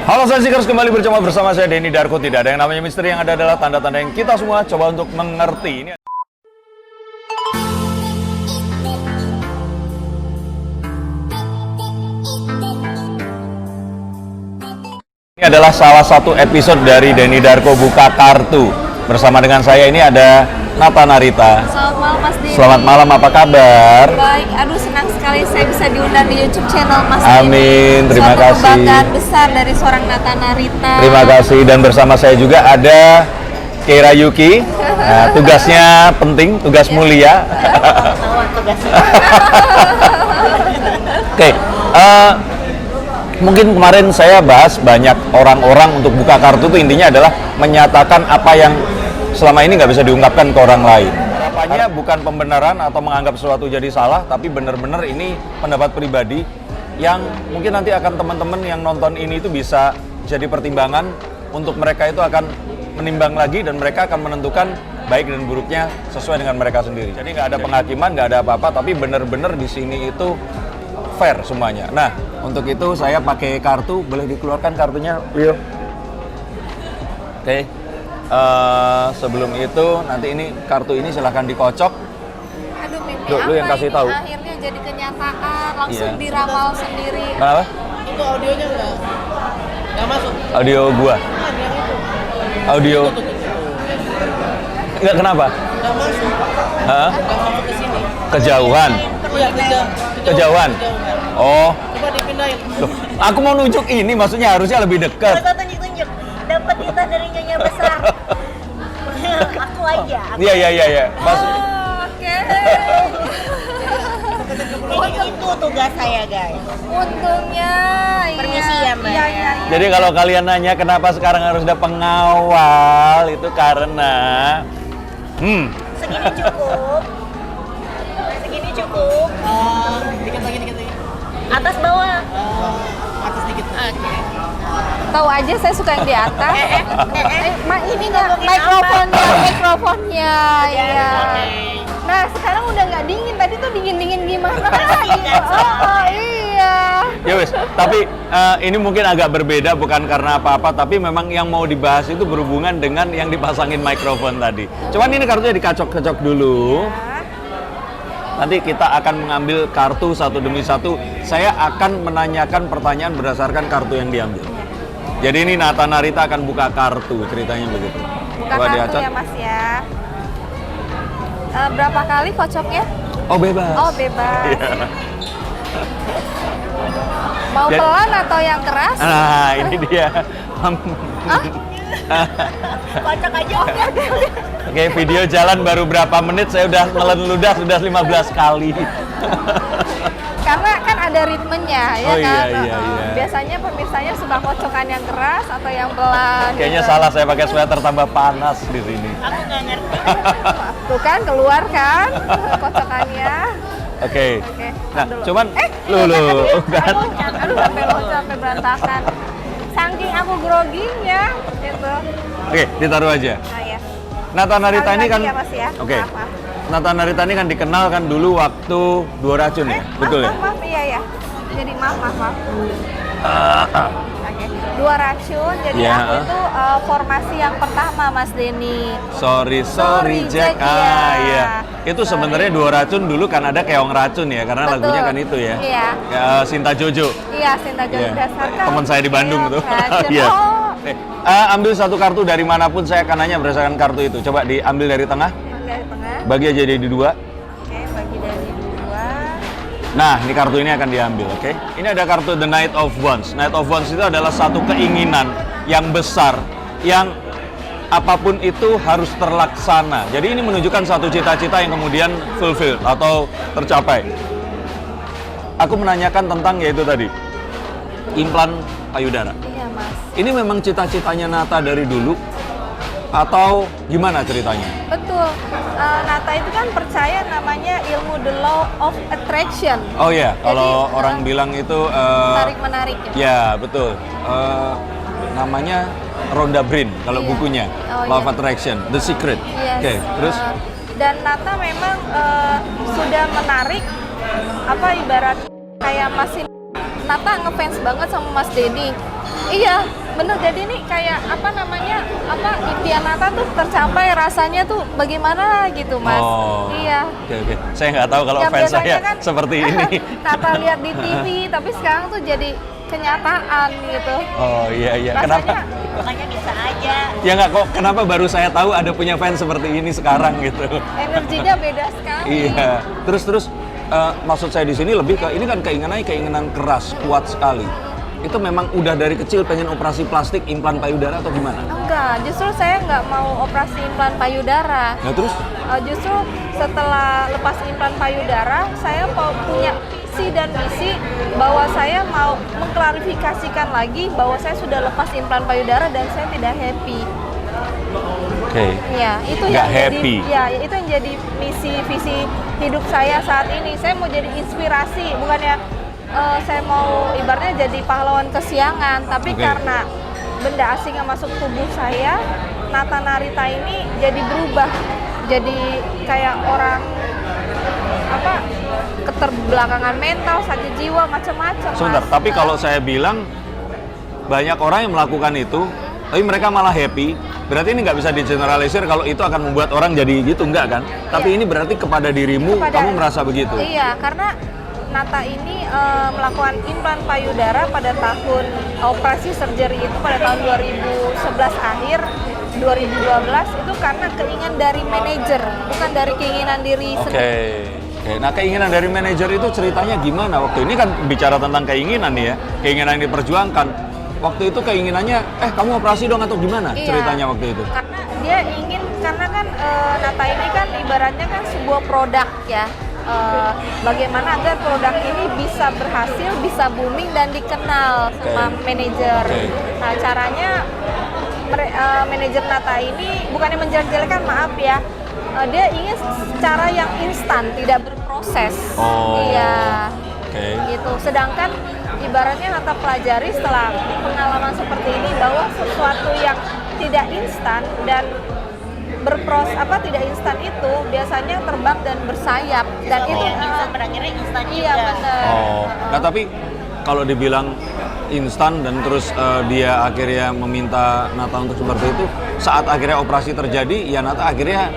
Halo Sensikers, kembali bersama saya Denny Darko. Tidak ada yang namanya misteri, yang ada adalah tanda-tanda yang kita semua coba untuk mengerti. Ini adalah salah satu episode dari Denny Darko Buka Kartu. Bersama dengan saya ini ada Nata Narita. Selamat malam Mas Denny. Selamat malam, apa kabar? Baik, aduh senang sekali saya bisa diundang di YouTube channel Mas Denny. Amin, terima kasih. Suatu kebanggaan besar dari seorang Nata Narita. Terima kasih, dan bersama saya juga ada Keira Yuki. Nah, tugasnya penting, tugas mulia. Oke, mungkin kemarin saya bahas banyak orang-orang untuk buka kartu itu intinya adalah menyatakan apa yang selama ini nggak bisa diungkapkan ke orang lain. Harapannya bukan pembenaran atau menganggap sesuatu jadi salah, tapi benar-benar ini pendapat pribadi yang mungkin nanti akan teman-teman yang nonton ini itu bisa jadi pertimbangan untuk mereka itu akan menimbang lagi dan mereka akan menentukan baik dan buruknya sesuai dengan mereka sendiri. Jadi nggak ada penghakiman, nggak ada apa-apa, tapi benar-benar di sini itu fair semuanya. Nah, untuk itu saya pakai kartu, boleh dikeluarkan kartunya, Leo. Oke. Sebelum itu nanti ini kartu ini silahkan dikocok. Aduh, mimpi Duh, apa lu yang kasih ini? tahu. Akhirnya jadi kenyataan, langsung Iya. diramal sendiri. Kenapa? Itu audionya nggak masuk. Audio gua. Audio. Enggak, kenapa? Nggak masuk. Hah? Nggak masuk ke sini. Kejauhan. Iya, Kejauhan. Oh. Coba dipindahin. Loh, aku mau nunjuk ini, maksudnya harusnya lebih dekat. Masa tunjuk-tunjuk, dapat titah dari nyonya besar. Aku aja. Iya. Maksud, Oke. Itu tugas saya, guys. Untungnya. iya. Permisi ya, Mbak. Iya. jadi kalau kalian nanya kenapa sekarang harus ada pengawal, itu karena Segini cukup. Segini cukup. Dikit lagi. Atas bawah. Atas dikit. Oke. Tahu aja saya suka yang di atas. Ini nggak mikrofonnya. Iya. Nah, sekarang udah nggak dingin. Tadi tuh dingin gimana? Iya. ya wes. Tapi ini mungkin agak berbeda, bukan karena apa-apa, tapi memang yang mau dibahas itu berhubungan dengan yang dipasangin mikrofon tadi. Cuman ini kartunya dikacok-kacok dulu. Nanti kita akan mengambil kartu satu demi satu. Saya akan menanyakan pertanyaan berdasarkan kartu yang diambil. Jadi ini Nata Narita akan buka kartu, ceritanya begitu. Buka kartu ya Mas ya. Berapa kali kocoknya? Oh, bebas. Oh, bebas. Iya. Mau pelan atau yang keras? Nah, ini dia. Kocok aja. Oke, video jalan baru berapa menit, saya udah nelen ludah sudah 15 kali. Karena kan ada ritmenya, ya Oh, kan? iya. Biasanya pemirsanya suka kocokan yang keras atau yang pelan. Kayaknya gitu. salah, saya pakai sweater tambah panas di sini. Aku nggak ngerti. Tuh kan, keluar kan kocokannya. Oke. Nah, dulu. cuman kan. Aduh, sampai berantakan. Saking aku groginya, gitu. Oke, ditaruh aja. Nah, ya. Nata Narita Sekali ini kan lagi ya, Mas, ya. Oke. Maaf. Nata Narita ini kan dikenal kan dulu waktu Dua Racun ya? Betul ya? Maaf, iya. Jadi maaf. Oke. Dua Racun, jadi Ya. aku itu formasi yang pertama Mas Denny. Sorry Jack. Iya. Itu sebenarnya Dua Racun dulu kan ada Keong Racun ya, karena Betul. lagunya kan itu ya. Iya. Ya, Sinta Jojo. Iya, Sinta Jojo Iya. berdasarkan Teman saya di Bandung Keong tuh. Racun. Iya. Oh, Ambil satu kartu dari manapun, saya akan nanya berdasarkan kartu itu. Coba diambil dari tengah, dari tengah. bagi aja jadi dua. Oke, bagi dari dua. Nah, ini kartu ini akan diambil, oke? Ini ada kartu The Knight of Wands. Knight of Wands itu adalah satu keinginan yang besar, yang apapun itu harus terlaksana. Jadi ini menunjukkan satu cita-cita yang kemudian fulfill atau tercapai. Aku menanyakan tentang yaitu tadi, implan payudara. Iya, Mas. Ini memang cita-citanya Nata dari dulu atau gimana ceritanya? Betul. Nata itu kan percaya namanya ilmu the law of attraction. Oh ya, kalau Jadi, orang bilang itu Tarik menarik ya. ya betul. Namanya Rhonda Byrne kalau Iya. bukunya, Oh, Law of iya. Attraction, The Secret. Yes. Oke, terus Dan Nata memang sudah menarik apa ibarat kayak mesin Nata ngefans banget sama Mas Denny. Iya, bener. Jadi nih kayak impian Nata tuh tercapai, rasanya tuh bagaimana gitu, Mas. Oh. Iya. Oke. Saya nggak tahu kalau Yang fans saya biasanya kan seperti ini. Nata lihat di TV, tapi sekarang tuh jadi kenyataan gitu. Oh iya. Rasanya Kenapa? Makanya bisa aja. Ya nggak kok. Kenapa baru saya tahu ada punya fans seperti ini sekarang gitu? energinya beda sekali. Iya. Terus maksud saya di sini lebih ke ini kan keinginan keras, kuat sekali. Itu memang udah dari kecil pengen operasi plastik implan payudara atau gimana? Enggak, justru saya nggak mau operasi implan payudara. Nah terus? Justru setelah lepas implan payudara, saya punya visi dan misi bahwa saya mau mengklarifikasikan lagi bahwa saya sudah lepas implan payudara dan saya tidak happy. Oke. Ya, itu Nggak yang happy. itu yang jadi misi visi hidup saya saat ini. Saya mau jadi inspirasi, bukannya saya mau ibaratnya jadi pahlawan kesiangan, tapi Oke. karena benda asing yang masuk tubuh saya, Nata Narita ini jadi berubah, jadi kayak orang keterbelakangan mental, sakit jiwa, macam-macam. Sebentar, Mas. tapi kalau saya bilang banyak orang yang melakukan itu, tapi mereka malah happy, berarti ini nggak bisa digeneralisir kalau itu akan membuat orang jadi gitu, enggak kan? Tapi Iya. ini berarti kepada dirimu, kamu merasa begitu? Iya, karena Nata ini melakukan implan payudara pada tahun operasi surgery itu pada tahun 2011 akhir 2012 itu karena keinginan dari manajer, bukan dari keinginan diri Oke. sendiri. Nah keinginan dari manajer itu ceritanya gimana? Waktu ini kan bicara tentang keinginan nih ya, keinginan yang diperjuangkan. Waktu itu keinginannya, kamu operasi dong atau gimana Iya, ceritanya waktu itu? Karena dia ingin, karena kan Nata ini kan ibaratnya kan sebuah produk ya. Bagaimana agar produk ini bisa berhasil, bisa booming dan dikenal sama manajer. Oke. Nah caranya manajer Nata ini bukannya menjelek-jelekan, maaf ya, dia ingin cara yang instan, tidak berproses. Oh. Iya. Oke. Gitu. Sedangkan ibaratnya Nata pelajari setelah pengalaman seperti ini bahwa sesuatu yang tidak instan dan tidak instan itu biasanya terbang dan bersayap dan itu yang instan berakhirnya instan iya juga. benar. Oh, nah tapi kalau dibilang instan dan terus dia akhirnya meminta Nata untuk seperti itu, saat akhirnya operasi terjadi, ya Nata akhirnya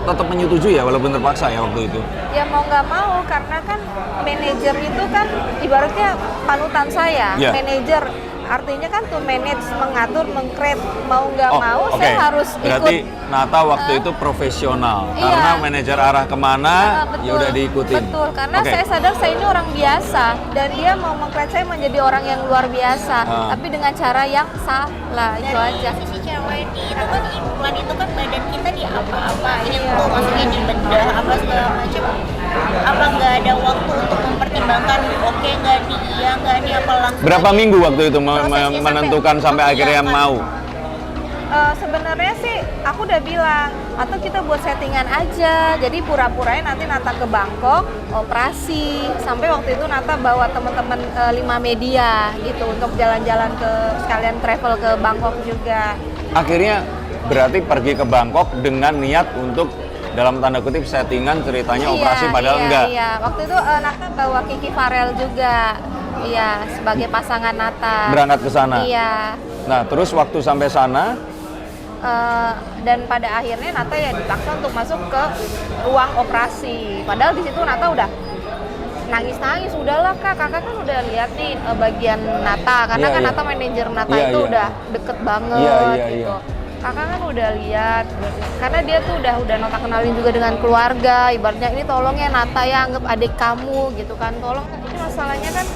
tetap menyetujui ya walaupun terpaksa ya waktu itu. Ya mau nggak mau karena kan manajer itu kan ibaratnya panutan saya. Iya. Manajer artinya kan to manage, mengatur, meng-create, mau nggak mau oke. saya harus Berarti ikut. Nata waktu itu profesional Iya. karena manajer arah kemana Betul, ya udah diikutin. Betul, karena Oke. saya sadar saya ini orang biasa dan dia mau meng-create saya menjadi orang yang luar biasa, tapi dengan cara yang salah, itu aja. Sisi cewek itu kan implan itu kan badan kita di apa-apain tuh, maksudnya di bedah apa segala macam. Apa nggak ada waktu untuk mempertimbangkan oke nggak nih iya nggak nih apa langsung Berapa aja? minggu waktu itu Prosesnya menentukan sampai akhirnya mengiyakan. mau? Sebenarnya sih aku udah bilang atau kita buat settingan aja, jadi pura-puranya nanti Nata ke Bangkok operasi, sampai waktu itu Nata bawa teman-teman 5 media gitu untuk jalan-jalan ke sekalian travel ke Bangkok juga. Akhirnya berarti pergi ke Bangkok dengan niat untuk dalam tanda kutip settingan ceritanya operasi padahal enggak. Iya, waktu itu Nata bawa Kiki Farel juga, iya sebagai pasangan Nata. Berangkat ke sana. Iya. Nah terus waktu sampai sana, dan pada akhirnya Nata ya dipaksa untuk masuk ke ruang operasi. Padahal di situ Nata udah nangis-nangis, udahlah kakak kan udah lihat nih bagian Nata, karena Iya, kan iya. Nata manajer Nata Iya, itu iya. udah deket banget Iya, iya, gitu. iya. Kakak kan udah lihat, karena dia tuh udah Nata kenalin juga dengan keluarga, ibaratnya ini tolong ya Nata ya anggap adik kamu gitu kan, tolong ini masalahnya kan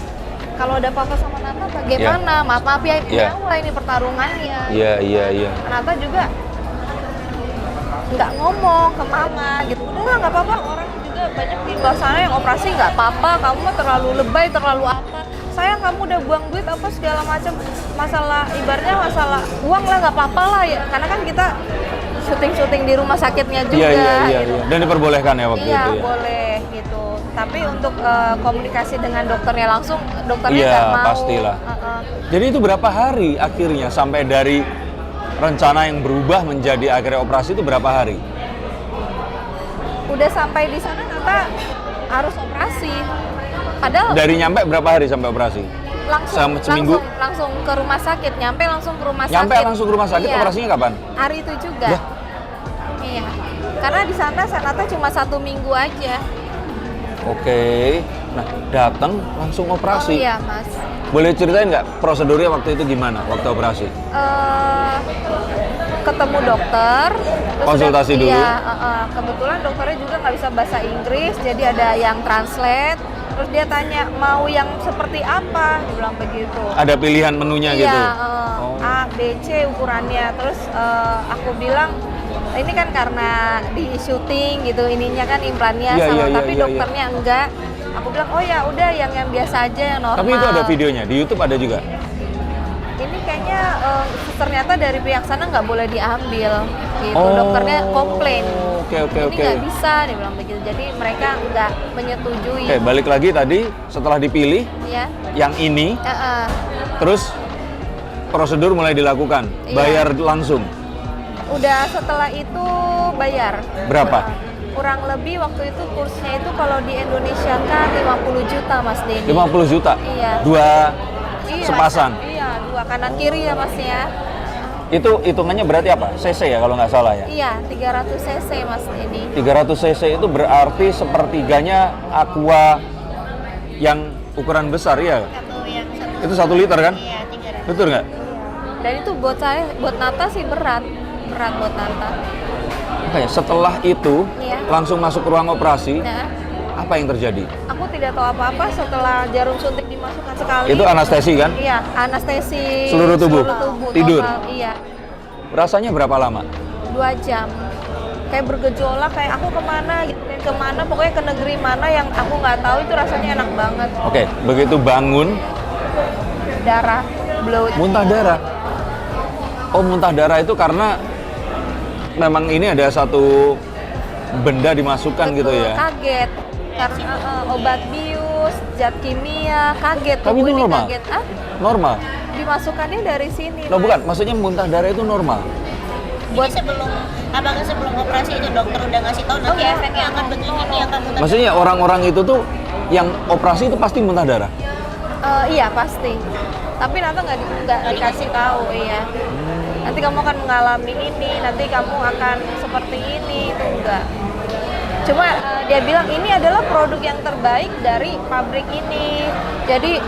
kalau ada apa-apa sama Nata bagaimana, maaf ya Iya. mulai ini pertarungannya. iya. Nata juga nggak ngomong ke mama gitu, udah nggak apa-apa, orang juga banyak di luar sana yang operasi nggak apa-apa, kamu mah terlalu lebay, terlalu apa, sayang kamu udah buang duit apa segala macam, masalah ibaratnya masalah uang lah nggak apa-apa lah ya, karena kan kita syuting di rumah sakitnya juga Iya. gitu. Dan diperbolehkan ya waktu Iya itu ya. boleh gitu, tapi untuk komunikasi dengan dokternya langsung, dokternya Iya, nggak mau. pastilah. Jadi itu berapa hari akhirnya sampai dari rencana yang berubah menjadi akhirnya operasi itu berapa hari? Udah sampai di sana Nata harus operasi, padahal Dari nyampe berapa hari sampai operasi? seminggu? Langsung ke rumah sakit, nyampe langsung ke rumah sakit. Nyampe langsung ke rumah sakit, Iya. operasinya kapan? Hari itu juga. Lah? Iya. Karena di sana Nata cuma 1 minggu aja. Oke. Nah, datang langsung operasi. Oh iya, Mas. Boleh ceritain nggak prosedurnya waktu itu gimana, waktu operasi? Ketemu dokter. Terus Konsultasi dulu? Iya, kebetulan dokternya juga nggak bisa bahasa Inggris, jadi ada yang translate. Terus dia tanya, mau yang seperti apa? Dia bilang begitu. Ada pilihan menunya Iya, gitu? A, B, C ukurannya. Terus aku bilang, ini kan karena di syuting gitu, ininya kan implannya Iya, sama, iya, tapi iya, dokternya enggak. Aku bilang, oh ya udah yang biasa aja, yang normal. Tapi itu ada videonya, di YouTube ada juga? Ini kayaknya ternyata dari pihak sana nggak boleh diambil gitu. Dokternya komplain. Oke. Ini nggak bisa, dia bilang begitu. Jadi mereka nggak menyetujui. Oke, balik lagi tadi setelah dipilih Ya. yang ini, terus prosedur mulai dilakukan, Iya. bayar langsung. Udah setelah itu bayar. Berapa? Kurang lebih waktu itu kursnya itu kalau di Indonesia kan 50 juta Mas Denny. 50 juta? Iya. Dua Iya, sepasang? Iya, 2 kanan kiri ya Mas ya. Itu hitungannya berarti apa? CC ya kalau nggak salah ya? Iya, 300 cc Mas Denny. 300 cc itu berarti sepertiganya Aqua yang ukuran besar, ya? Itu 1 liter kan? Iya, 300. Betul nggak? Dan itu buat saya, buat Nata sih berat buat Nata. Oke, setelah itu Iya. langsung masuk ke ruang operasi, Nah, apa yang terjadi? aku tidak tahu apa-apa setelah jarum suntik dimasukkan sekali. Itu anestesi kan? Iya, anestesi Seluruh tubuh? Tidur? total, iya. Rasanya berapa lama? 2 jam. Kayak bergejolak, kayak aku kemana gitu, kemana, pokoknya ke negeri mana yang aku nggak tahu, itu rasanya enak banget. Oke, begitu bangun, Darah, blood. muntah darah. Oh, muntah darah itu karena memang ini ada satu benda dimasukkan gitu Betul, ya? Kaget. Karena obat bius, zat kimia, kaget. Tapi tubuh itu ini normal? Kaget. Ah, Normal? dimasukkannya dari sini. Loh Mas. bukan, maksudnya muntah darah itu normal? Jadi apakah sebelum operasi itu dokter udah ngasih tahu nanti Enggak. efeknya akan begini nih, akan muntah? Maksudnya orang-orang itu tuh yang operasi itu pasti muntah darah? Iya pasti. Tapi Nata nggak dikasih tahu, iya. Nanti kamu akan mengalami ini, nanti kamu akan seperti ini, itu enggak. Cuma dia bilang ini adalah produk yang terbaik dari pabrik ini. Jadi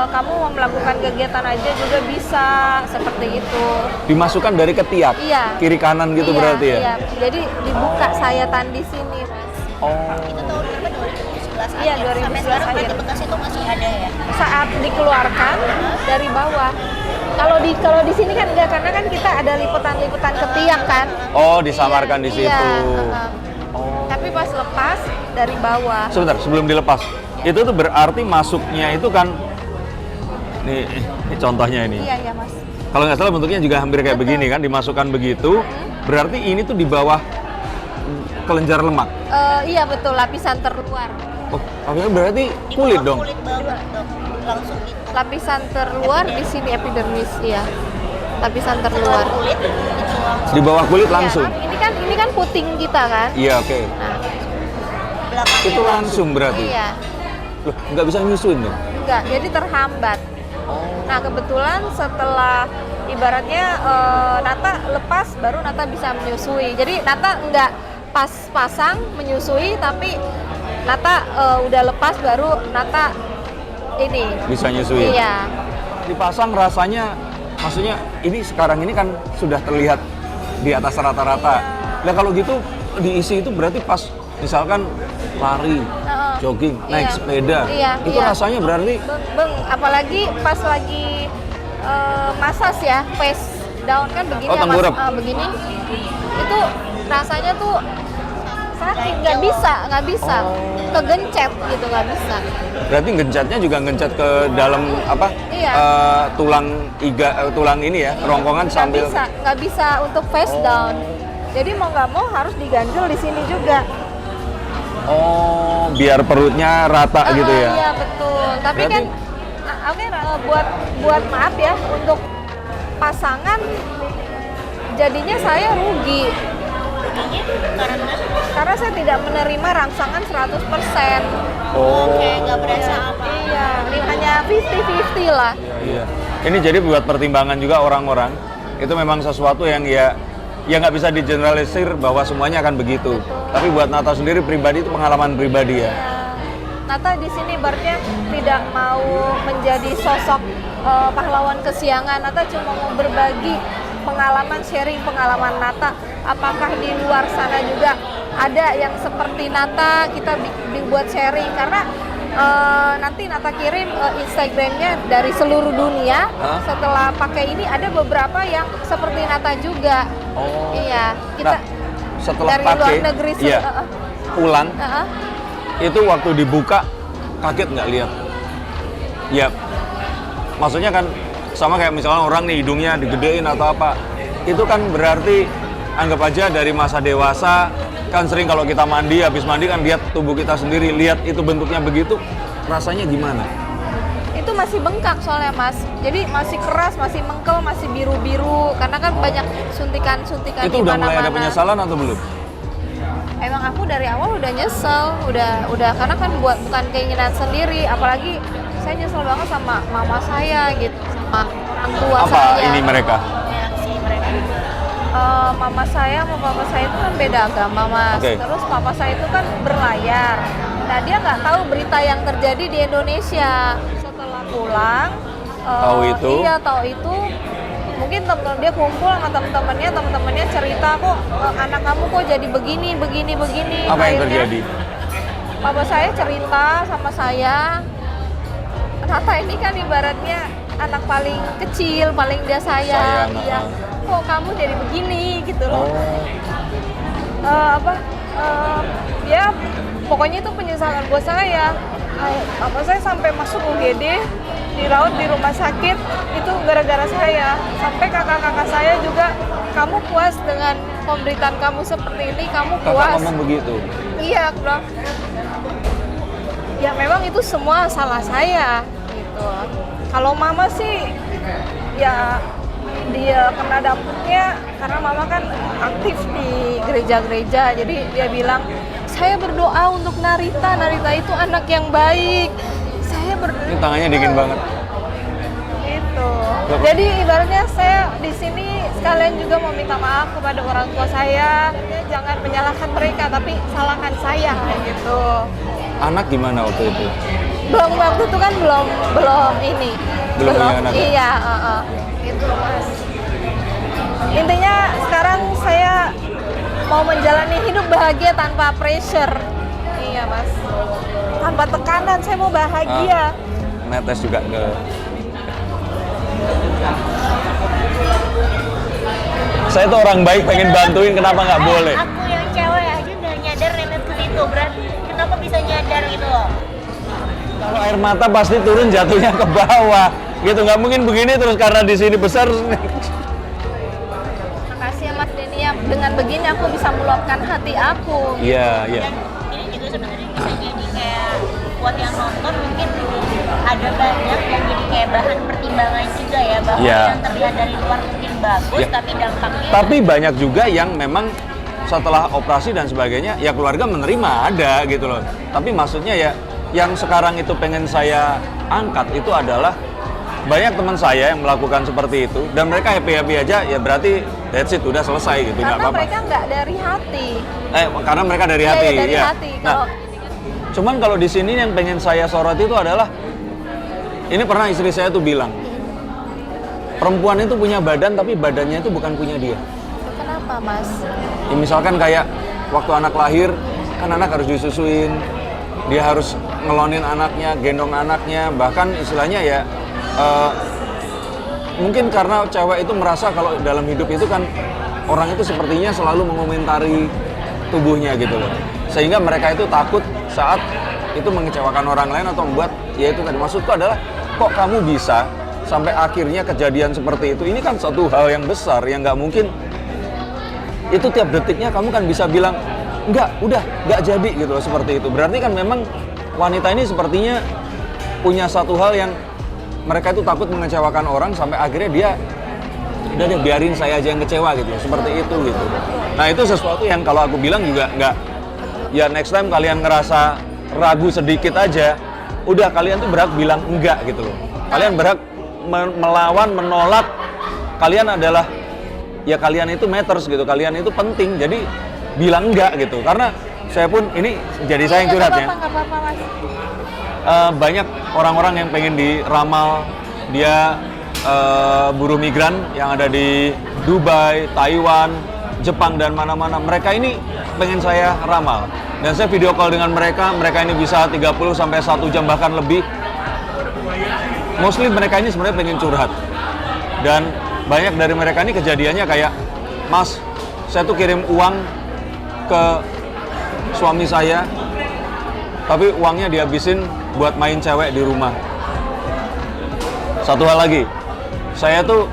kamu mau melakukan kegiatan aja juga bisa seperti itu. Dimasukkan dari ketiak? Iya. Kiri kanan gitu Iya, berarti ya? Iya. Jadi dibuka sayatan di sini, Mas. Oh. Itu tahun berapa? 2011 Iya, akhir. 2011 Sampai sekarang akhir. berarti bekas itu masih ada ya? Saat dikeluarkan dari bawah. Kalau di sini kan enggak, karena kan kita ada liputan-liputan ketiak kan. Oh, disamarkan di situ. Iya, Oh. Tapi pas lepas dari bawah. Sebentar, sebelum dilepas. Itu tuh berarti masuknya itu kan ini contohnya ini. Iya, iya, Mas. Kalau nggak salah bentuknya juga hampir kayak Betul. begini kan, dimasukkan begitu. Berarti ini tuh di bawah kelenjar lemak. Iya betul, lapisan terluar. Oh, tapi berarti Di kulit bawah dong. Kulit bawah dok, langsung gitu. Lapisan terluar di sini epidermis, iya. Lapisan terluar. Kulit itu langsung Di bawah kulit Iya, langsung. ini kan puting kita kan. Iya, oke. Nah, belakangnya. Itu langsung berarti. iya. Loh, nggak bisa nyusuin dong. Enggak, jadi terhambat. Nah, kebetulan setelah ibaratnya Nata lepas baru Nata bisa menyusui. Jadi Nata enggak pas pasang menyusui, tapi Nata udah lepas baru Nata ini. Bisa nyusuin. Iya. Dipasang rasanya, maksudnya ini sekarang ini kan sudah terlihat di atas rata-rata. Nah kalau gitu diisi itu berarti pas misalkan lari, jogging, naik Iya. sepeda, Iya, itu iya. rasanya berarti Beng, apalagi pas lagi masas ya, face down kan begini Oh, ya, Mas, tengkurap. begini. Itu rasanya tuh sakit, nggak bisa, Oh. kegencet gitu, nggak bisa. berarti gencatnya juga gencet ke dalam apa Iya. tulang ini ya, kerongkongan sambil Nggak bisa untuk face down. Jadi mau nggak mau harus diganjel di sini juga. biar perutnya rata gitu ya. Iya betul. Tapi Berarti- kan buat maaf ya, untuk pasangan jadinya saya rugi. karena Karena saya tidak menerima rangsangan 100%. Oke, nggak berasa apa. Iya, ini hanya 50-50 lah. Iya. Ini jadi buat pertimbangan juga orang-orang. Itu memang sesuatu yang ya nggak bisa digeneralisir bahwa semuanya akan begitu. Tapi buat Nata sendiri pribadi itu pengalaman pribadi ya. Ya, Nata di sini ibaratnya tidak mau menjadi sosok pahlawan kesiangan. Nata cuma mau berbagi pengalaman, sharing pengalaman Nata. Apakah di luar sana juga ada yang seperti Nata, kita dibuat sharing karena nanti Nata kirim Instagramnya dari seluruh dunia. Setelah pakai ini ada beberapa yang seperti Nata juga. Oh. Iya, kita Nah, setelah dari pakai, luar negeri iya, pulang, Heeh. itu waktu dibuka kaget nggak lihat? Ya, maksudnya kan sama kayak misalnya orang nih hidungnya digedein atau apa, itu kan berarti anggap aja dari masa dewasa kan sering kalau kita mandi, habis mandi kan lihat tubuh kita sendiri, lihat itu bentuknya begitu, rasanya gimana? Itu masih bengkak soalnya Mas, jadi masih keras, masih mengkel, masih biru-biru karena kan banyak suntikan-suntikan Itu di udah mulai ada mana-mana. penyesalan atau belum? Emang aku dari awal udah nyesel, udah karena kan bukan keinginan sendiri, apalagi saya nyesel banget sama mama saya gitu, sama orang tua Apa saya. ini mereka? Reaksi mereka. Mama saya sama papa saya itu kan beda agama Mas. Oke. Terus papa saya itu kan berlayar. Nah dia nggak tahu berita yang terjadi di Indonesia. Setelah pulang, Tahu itu? Iya tahu itu. Mungkin teman dia kumpul sama teman-temannya cerita kok anak kamu kok jadi begini. Apa yang Akhirnya, terjadi? Papa saya cerita sama saya. Nata ini kan ibaratnya anak paling kecil, paling dia sayang. Sayang, Iya. Kok kamu jadi begini gitu loh. Ya pokoknya itu penyesalan buat saya. Apa saya sampai masuk UGD, dirawat di rumah sakit itu gara-gara saya. Sampai kakak-kakak saya juga, kamu puas dengan pemberitaan kamu seperti ini, kamu Kakak puas. ngomong begitu? Iya, aku bilang, ya memang itu semua salah saya gitu. Kalau mama sih ya dia kena dampaknya karena mama kan aktif di gereja-gereja, jadi dia bilang saya berdoa untuk Narita itu anak yang baik. Saya berdoa. Ini tangannya dingin banget. Gitu. Jadi ibaratnya saya di sini sekalian juga mau minta maaf kepada orang tua saya. Jangan menyalahkan mereka, tapi salahkan saya gitu. Anak gimana waktu itu? Belum waktu itu kan belum ini. Belum punya anak, ya? Iya, gitu Mas. Intinya sekarang saya mau menjalani hidup bahagia tanpa pressure. Iya Mas. Tanpa tekanan, saya mau bahagia. Netes juga ke... Saya tuh orang baik pengen bantuin, kenapa nggak boleh? Aku yang cewek aja nggak nyadar Nenet ke situ, berarti kenapa bisa nyadar gitu loh? Kalau air mata pasti turun jatuhnya ke bawah, gitu nggak mungkin begini terus karena di sini besar. Makasih ya Mas Denny ya. Dengan begini aku bisa meluapkan hati aku. Iya, iya. Dan ini juga sebenarnya bisa jadi kayak buat yang nonton mungkin ada banyak yang jadi kayak bahan pertimbangan juga ya, bahwa Iya. yang terlihat dari luar mungkin bagus Ya. tapi dampaknya Tapi banyak juga yang memang setelah operasi dan sebagainya, ya keluarga menerima ada gitu loh. Tapi maksudnya ya, yang sekarang itu pengen saya angkat itu adalah banyak teman saya yang melakukan seperti itu dan mereka happy-happy aja, ya berarti that's it, udah selesai gitu, nggak Karena apa-apa. mereka nggak dari hati. Karena mereka dari Iya, hati. iya, dari ya. hati. Nah, cuman kalau di sini yang pengen saya sorot itu adalah, ini pernah istri saya tuh bilang, perempuan itu punya badan tapi badannya itu bukan punya dia. Kenapa Mas? Ya, misalkan kayak waktu anak lahir, kan anak harus disusuin, dia harus ngelonin anaknya, gendong anaknya, bahkan istilahnya ya mungkin karena cewek itu merasa kalau dalam hidup itu kan orang itu sepertinya selalu mengomentari tubuhnya gitu loh, sehingga mereka itu takut saat itu mengecewakan orang lain atau membuat, ya itu tadi maksudku adalah kok kamu bisa sampai akhirnya kejadian seperti itu. Ini kan satu hal yang besar yang nggak mungkin itu tiap detiknya kamu kan bisa bilang enggak, udah nggak jadi gitu loh, seperti itu. Berarti kan memang wanita ini sepertinya punya satu hal yang mereka itu takut mengecewakan orang sampai akhirnya dia udah deh biarin saya aja yang kecewa gitu, seperti itu gitu. Nah itu sesuatu yang kalau aku bilang juga nggak, ya next time kalian ngerasa ragu sedikit aja, udah kalian tuh berhak bilang enggak gitu loh. Kalian berhak melawan, menolak. Kalian adalah, ya kalian itu matters gitu, kalian itu penting. Jadi bilang enggak gitu. Karena saya pun, ini jadi saya yang curhat ya. Nggak apa-apa, Mas. Banyak orang-orang yang pengen diramal, dia buruh migran yang ada di Dubai, Taiwan, Jepang dan mana-mana. Mereka ini pengen saya ramal. Dan saya video call dengan mereka ini bisa 30 sampai 1 jam bahkan lebih. Mostly mereka ini sebenarnya pengen curhat. Dan banyak dari mereka ini kejadiannya kayak, Mas, saya tuh kirim uang ke suami saya, tapi uangnya dihabisin buat main cewek di rumah. Satu hal lagi, saya tuh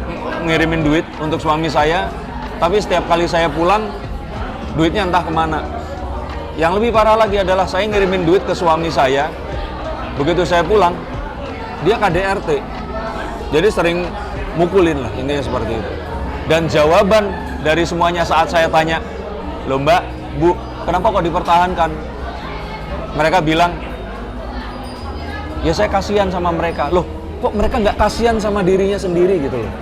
ngirimin duit untuk suami saya, tapi setiap kali saya pulang, duitnya entah kemana. Yang lebih parah lagi adalah saya ngirimin duit ke suami saya, begitu saya pulang, dia KDRT. Jadi sering mukulin lah, intinya seperti itu. Dan jawaban dari semuanya saat saya tanya, loh Mbak, Bu, kenapa kok dipertahankan? Mereka bilang, ya saya kasihan sama mereka. Loh, kok mereka nggak kasihan sama dirinya sendiri gitu loh?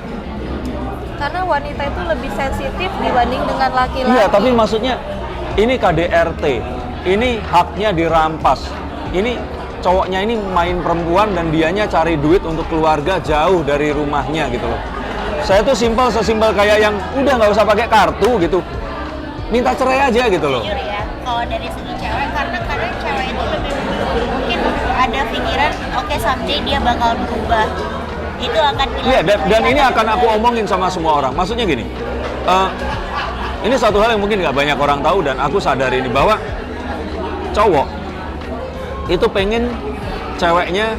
Karena wanita itu lebih sensitif dibanding dengan laki-laki. Iya, tapi maksudnya ini KDRT, ini haknya dirampas. Ini cowoknya ini main perempuan dan dianya cari duit untuk keluarga jauh dari rumahnya gitu loh. Saya tuh sesimpel kayak yang udah nggak usah pakai kartu gitu, minta cerai aja gitu loh. Jujur ya, kalau dari segi cewek, karena kadang cewek itu lebih mungkin ada pikiran, oke, someday dia bakal berubah. Itu akan Iya, dan ini akan aku omongin sama semua orang. Maksudnya gini, ini satu hal yang mungkin nggak banyak orang tahu dan aku sadar ini, bahwa cowok itu pengen ceweknya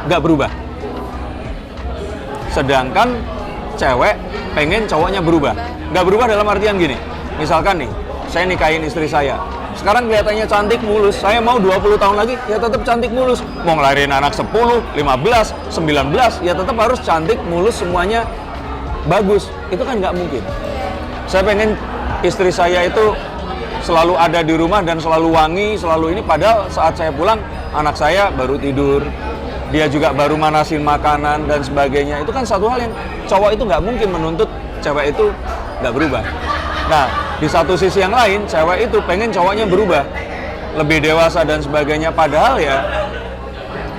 nggak berubah, sedangkan cewek pengen cowoknya berubah. Nggak berubah dalam artian gini, misalkan nih, saya nikahin istri saya, sekarang kelihatannya cantik mulus, saya mau 20 tahun lagi ya tetap cantik mulus. Mau ngelahirin anak 10, 15, 19 ya tetap harus cantik mulus, semuanya bagus. Itu kan nggak mungkin. Saya pengen istri saya itu selalu ada di rumah dan selalu wangi, selalu ini, padahal saat saya pulang anak saya baru tidur, dia juga baru manasin makanan dan sebagainya. Itu kan satu hal yang cowok itu nggak mungkin menuntut cewek itu nggak berubah. Nah, di satu sisi yang lain, cewek itu pengen cowoknya berubah, lebih dewasa dan sebagainya. Padahal ya,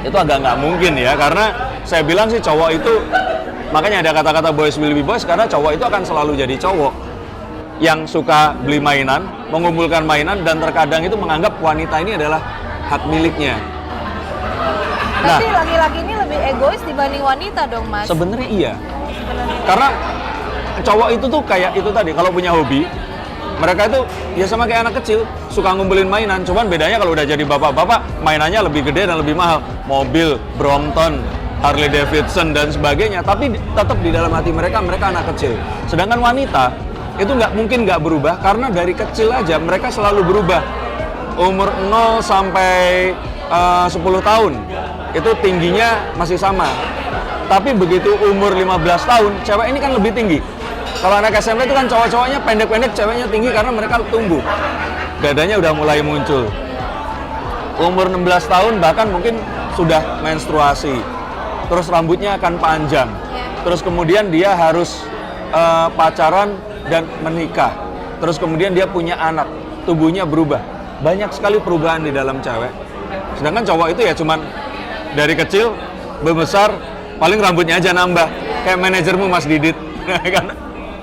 itu agak nggak mungkin ya. Karena saya bilang sih cowok itu, makanya ada kata-kata boys will be boys, karena cowok itu akan selalu jadi cowok yang suka beli mainan, mengumpulkan mainan, dan terkadang itu menganggap wanita ini adalah hak miliknya. Berarti laki-laki ini lebih egois dibanding wanita dong, Mas? Sebenarnya iya. Karena cowok itu tuh kayak itu tadi, kalau punya hobi, mereka itu ya sama kayak anak kecil, suka ngumpulin mainan. Cuman bedanya kalau udah jadi bapak-bapak, mainannya lebih gede dan lebih mahal. Mobil, Brompton, Harley Davidson dan sebagainya. Tapi tetap di dalam hati mereka anak kecil. Sedangkan wanita itu nggak mungkin nggak berubah, karena dari kecil aja mereka selalu berubah. Umur 0 sampai 10 tahun itu tingginya masih sama. Tapi begitu umur 15 tahun, cewek ini kan lebih tinggi. Kalau anak SMP itu kan cowok-cowoknya pendek-pendek, ceweknya tinggi karena mereka tumbuh. Dadanya udah mulai muncul. Umur 16 tahun bahkan mungkin sudah menstruasi. Terus rambutnya akan panjang. Terus kemudian dia harus pacaran dan menikah. Terus kemudian dia punya anak. Tubuhnya berubah. Banyak sekali perubahan di dalam cewek. Sedangkan cowok itu ya cuman dari kecil, membesar, paling rambutnya aja nambah. Kayak manajermu Mas Didit. Kan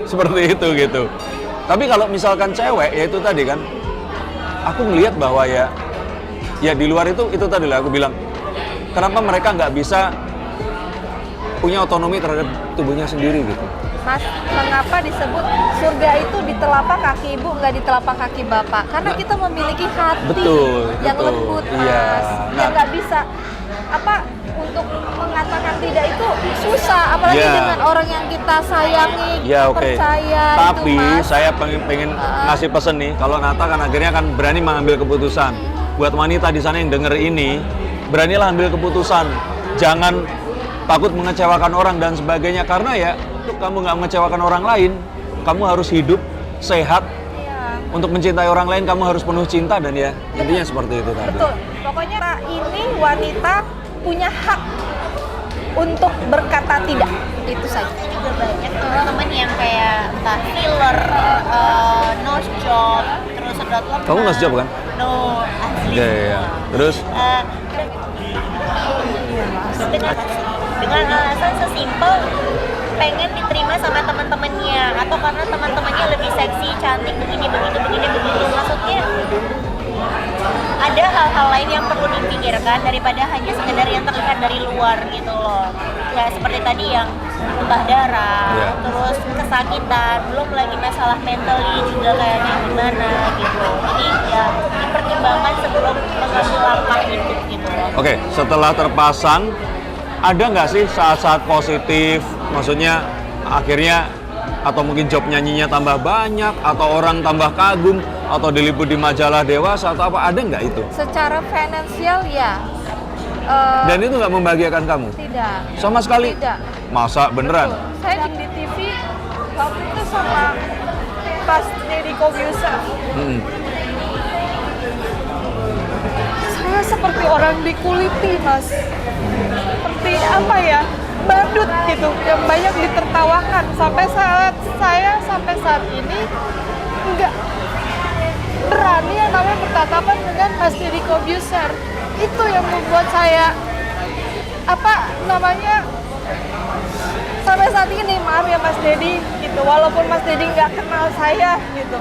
seperti itu gitu. Tapi kalau misalkan cewek, ya itu tadi kan, aku ngelihat bahwa ya di luar itu tadi lah aku bilang, kenapa mereka nggak bisa punya otonomi terhadap tubuhnya sendiri gitu. Mas, mengapa disebut surga itu di telapak kaki ibu, nggak di telapak kaki bapak? Karena kita memiliki hati yang lembut, Mas. Iya. Yang nggak bisa untuk mengatakan tidak itu susah, apalagi dengan orang yang kita sayangi, percaya. Tapi itu, Mas. saya pengen ngasih pesan nih, kalau Nata kan akhirnya kan berani mengambil keputusan. Buat wanita di sana yang denger ini, beranilah ambil keputusan. Jangan takut mengecewakan orang dan sebagainya, karena ya untuk kamu nggak mengecewakan orang lain, kamu harus hidup sehat untuk mencintai orang lain kamu harus penuh cinta dan ya intinya seperti itu tadi. Betul. Pokoknya ini wanita punya hak untuk berkata tidak. Itu saja. Juga banyak teman-teman yang kayak entah filler, nose job, terus sedot lemah. Kamu nose job kan? No, asli. Iya. Terus Dengan alasan sesimpel pengen diterima sama teman-temannya atau karena teman-temannya lebih seksi, cantik, begini begitu. Maksudnya ada hal-hal lain yang perlu dipikirkan daripada hanya sekedar yang terlihat dari luar gitu loh. Ya seperti tadi yang tumpah darah, Yeah. terus kesakitan, belum lagi masalah mentally juga kayaknya gimana gitu. Jadi ya dipertimbangkan sebelum mengambil langkah itu gitu loh. oke, setelah terpasang ada nggak sih saat-saat positif? Maksudnya akhirnya atau mungkin job nyanyinya tambah banyak atau orang tambah kagum atau diliput di majalah dewasa atau apa, ada nggak itu? Secara finansial ya. Dan itu nggak membahagiakan kamu? Tidak. Sama sekali? Tidak. Masa beneran? Saya di TV waktu itu sama pas Deddy Kobuser. Hmm. Saya seperti orang dikuliti, Mas. Seperti apa ya? Badut gitu, yang banyak ditertawakan. Sampai saat ini nggak berani yang namanya bertatapan dengan Mas Deddy Kobuser. Itu yang membuat saya sampai saat ini, maaf ya Mas Deddy gitu, walaupun Mas Deddy nggak kenal saya gitu,